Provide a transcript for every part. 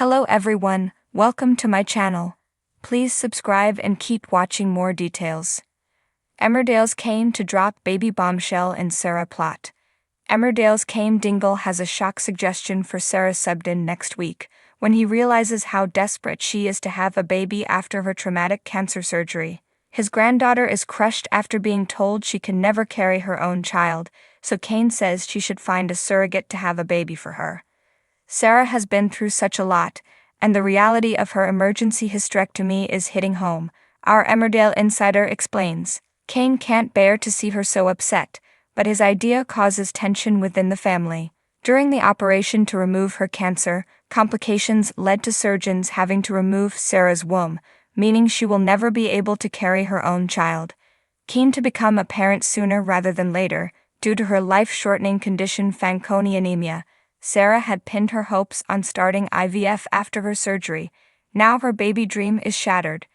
Hello everyone, welcome to my channel. Please subscribe and keep watching more details. Emmerdale's Cain to drop baby Bombshell and Sarah plot. Emmerdale's Cain Dingle has a shock suggestion for Sarah Subden next week, when he realizes how desperate she is to have a baby after her traumatic cancer surgery. His granddaughter is crushed after being told she can never carry her own child, so Cain says she should find a surrogate to have a baby for her. Sarah has been through such a lot, and the reality of her emergency hysterectomy is hitting home, our Emmerdale insider explains. Cain can't bear to see her so upset, but his idea causes tension within the family. During the operation to remove her cancer, complications led to surgeons having to remove Sarah's womb, meaning she will never be able to carry her own child. Keen to become a parent sooner rather than later, due to her life-shortening condition Fanconi anemia, Sarah had pinned her hopes on starting IVF after her surgery. Now her baby dream is shattered.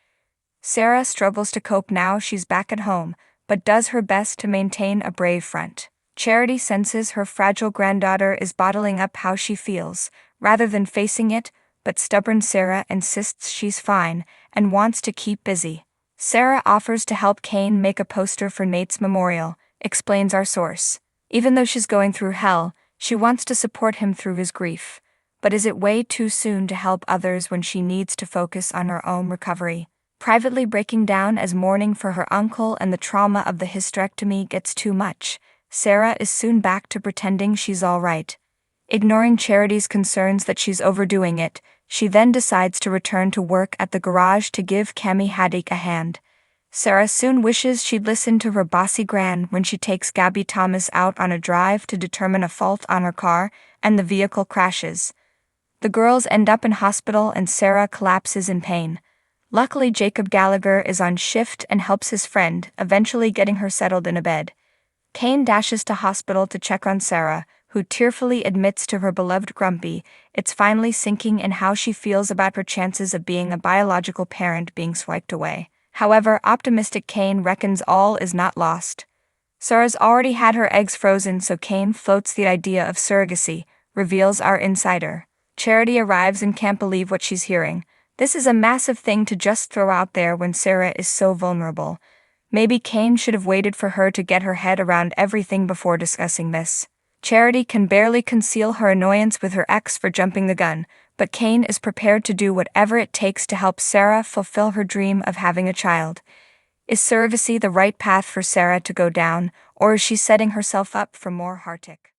Sarah struggles to cope now she's back at home, but does her best to maintain a brave front. Charity senses her fragile granddaughter is bottling up how she feels, rather than facing it, but stubborn Sarah insists she's fine and wants to keep busy. Sarah offers to help Cain make a poster for Nate's memorial, explains our source. Even though she's going through hell, she wants to support him through his grief. But is it way too soon to help others when she needs to focus on her own recovery? Privately breaking down as mourning for her uncle and the trauma of the hysterectomy gets too much, Sarah is soon back to pretending she's all right. Ignoring Charity's concerns that she's overdoing it, she then decides to return to work at the garage to give Cammy Haddock a hand. Sarah soon wishes she'd listened to her bossy gran when she takes Gabby Thomas out on a drive to determine a fault on her car, and the vehicle crashes. The girls end up in hospital and Sarah collapses in pain. Luckily, Jacob Gallagher is on shift and helps his friend, eventually getting her settled in a bed. Cain dashes to hospital to check on Sarah, who tearfully admits to her beloved Grumpy it's finally sinking in how she feels about her chances of being a biological parent being swiped away. However, optimistic Cain reckons all is not lost. Sarah's already had her eggs frozen, so Cain floats the idea of surrogacy, reveals our insider. Charity arrives and can't believe what she's hearing. This is a massive thing to just throw out there when Sarah is so vulnerable. Maybe Cain should have waited for her to get her head around everything before discussing this. Charity can barely conceal her annoyance with her ex for jumping the gun, but Cain is prepared to do whatever it takes to help Sarah fulfill her dream of having a child. Is surrogacy the right path for Sarah to go down, or is she setting herself up for more heartache?